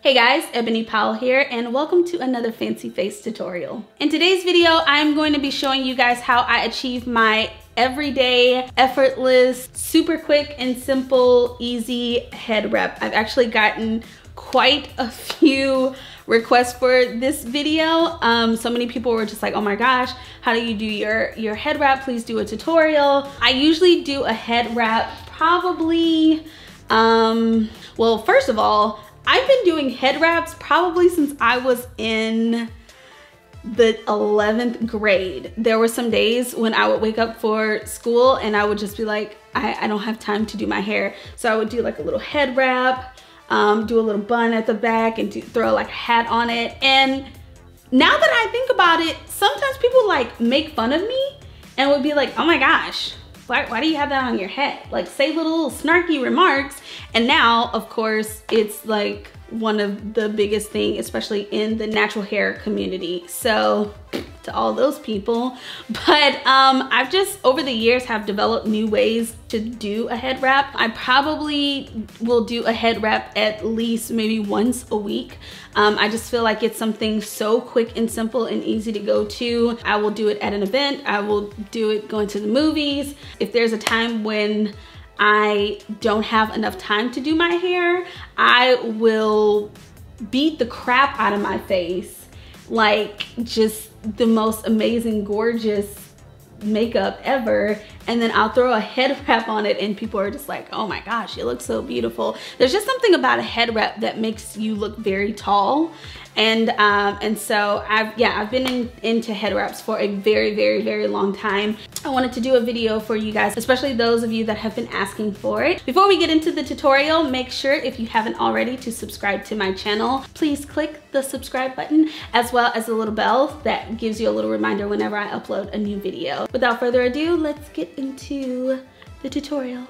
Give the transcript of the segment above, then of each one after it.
Hey guys, Ebony Powell here, and welcome to another fancy face tutorial. In today's video, I'm going to be showing you guys how I achieve my everyday, effortless, super quick and simple, easy head wrap. I've actually gotten quite a few requests for this video. So many people were just like, oh my gosh, how do you do your head wrap? Please do a tutorial. I usually do a head wrap probably, well, first of all, I've been doing head wraps probably since I was in the 11th grade. There were some days when I would wake up for school and I would just be like, I don't have time to do my hair. So I would do like a little head wrap, do a little bun at the back and throw like a hat on it. And now that I think about it, sometimes people like make fun of me and would be like, oh my gosh, why do you have that on your head? Like say little snarky remarks. And now, of course, it's like one of the biggest things, especially in the natural hair community. So to all those people, but I've just over the years have developed new ways to do a head wrap. I probably will do a head wrap at least maybe once a week. I just feel like it's something so quick and simple and easy to go to. I will do it at an event. I will do it going to the movies. If there's a time when I don't have enough time to do my hair, I will beat the crap out of my face, like just the most amazing, gorgeous makeup ever, and then I'll throw a head wrap on it and people are just like, oh my gosh, you look so beautiful. There's just something about a head wrap that makes you look very tall. And so I've been into head wraps for a very long time. I wanted to do a video for you guys, especially those of you that have been asking for it. Before we get into the tutorial, make sure if you haven't already to subscribe to my channel. Please click the subscribe button as well as the little bell that gives you a little reminder whenever I upload a new video. Without further ado, let's get into the tutorial.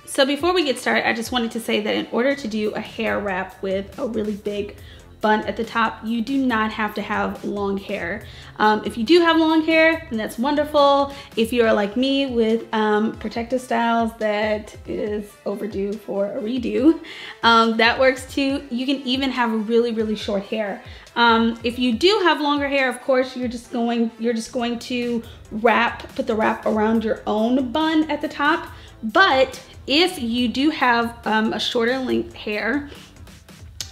So before we get started, I just wanted to say that in order to do a hair wrap with a really big bun at the top, you do not have to have long hair. If you do have long hair, then that's wonderful. If you're like me with protective styles that is overdue for a redo, that works too. You can even have really short hair. If you do have longer hair, of course, you're just going to put the wrap around your own bun at the top. But if you do have a shorter length hair,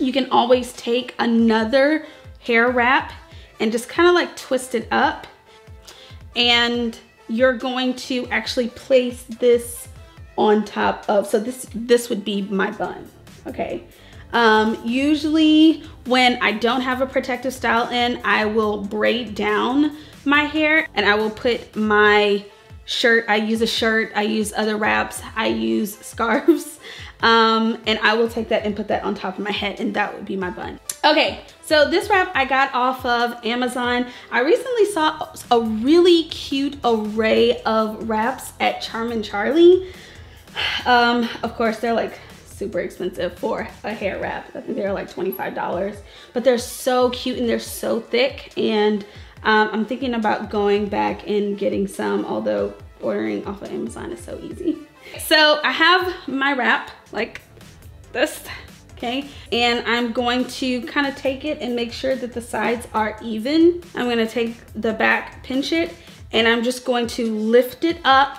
you can always take another hair wrap and just kind of like twist it up. And you're going to actually place this on top of, so this would be my bun, okay? Usually when I don't have a protective style in, I will braid down my hair and I will put my shirt, I use a shirt, I use other wraps, I use scarves. And I will take that and put that on top of my head and that would be my bun. Okay, so this wrap I got off of Amazon. I recently saw a really cute array of wraps at Charming Charlie. Of course, they're like super expensive for a hair wrap. I think they're like $25, but they're so cute and they're so thick. And I'm thinking about going back and getting some, although ordering off of Amazon is so easy. So I have my wrap like this, okay? And I'm going to kind of take it and make sure that the sides are even. I'm gonna take the back, pinch it, and I'm just going to lift it up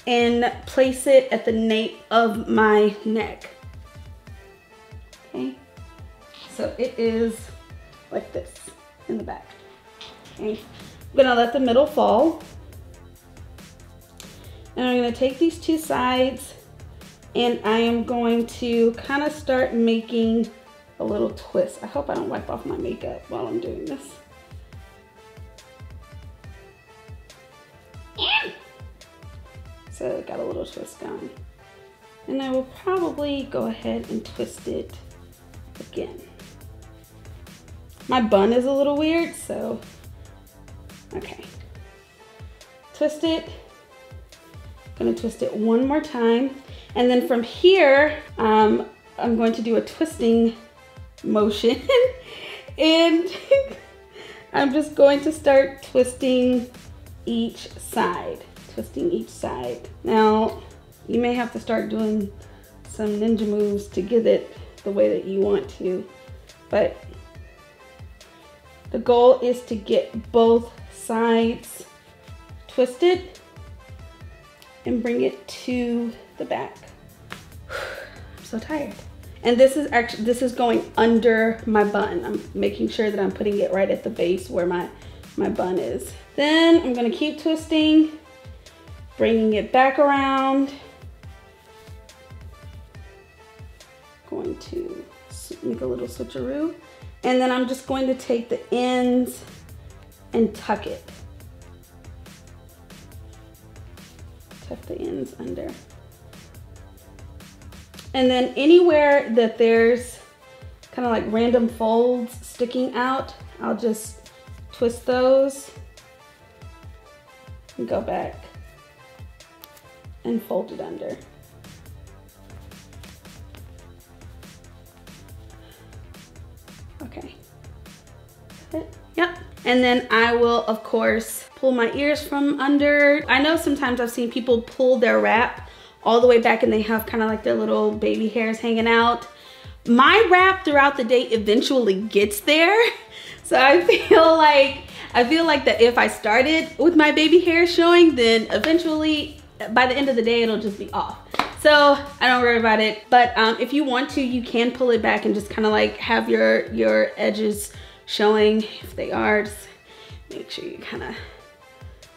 and place it at the nape of my neck, okay? So it is like this in the back, okay? I'm gonna let the middle fall. And I'm gonna take these two sides and I am going to kind of start making a little twist. I hope I don't wipe off my makeup while I'm doing this. So I got a little twist going. And I will probably go ahead and twist it again. My bun is a little weird, so, okay. Twist it. Gonna twist it one more time. And then from here, I'm going to do a twisting motion. And I'm just going to start twisting each side. Now, you may have to start doing some ninja moves to get it the way that you want to. But the goal is to get both sides twisted and bring it to the back. I'm so tired. And this is going under my bun. I'm making sure that I'm putting it right at the base where my bun is. Then I'm gonna keep twisting, bringing it back around. Going to make a little switcheroo. And then I'm just going to take the ends and tuck it. Tuck the ends under. And then anywhere that there's kind of like random folds sticking out, I'll just twist those and go back and fold it under. Okay. Yep. And then I will, of course, pull my ears from under. I know sometimes I've seen people pull their wrap all the way back and they have kind of like their little baby hairs hanging out. My wrap throughout the day eventually gets there. So I feel like that if I started with my baby hair showing, then eventually by the end of the day, it'll just be off. So I don't worry about it. But if you want to, you can pull it back and just kind of like have your edges showing. If they are, just make sure you kind of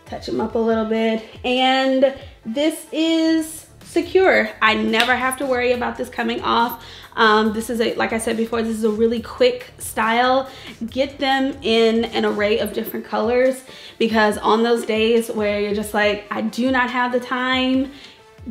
touch them up a little bit. And this is secure. I never have to worry about this coming off. This is like I said before, this is a really quick style. Get them in an array of different colors, because on those days where you're just like, I do not have the time,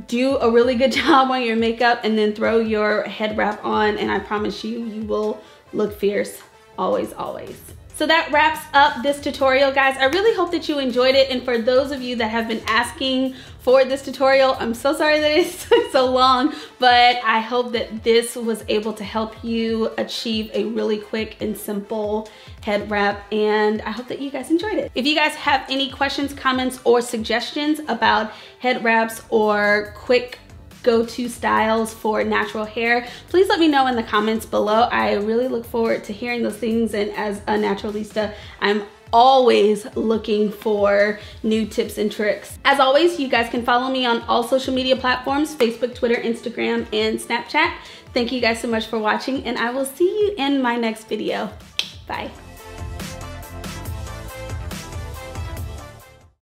do a really good job on your makeup and then throw your head wrap on, and I promise you, you will look fierce always, always. So that wraps up this tutorial, guys. I really hope that you enjoyed it. And for those of you that have been asking for this tutorial, I'm so sorry that it took so long, but I hope that this was able to help you achieve a really quick and simple head wrap, and I hope that you guys enjoyed it. If you guys have any questions, comments, or suggestions about head wraps or quick go-to styles for natural hair, please let me know in the comments below. I really look forward to hearing those things, and as a naturalista, I'm always looking for new tips and tricks. As always, you guys can follow me on all social media platforms: Facebook, Twitter, Instagram, and Snapchat. Thank you guys so much for watching, and I will see you in my next video. Bye.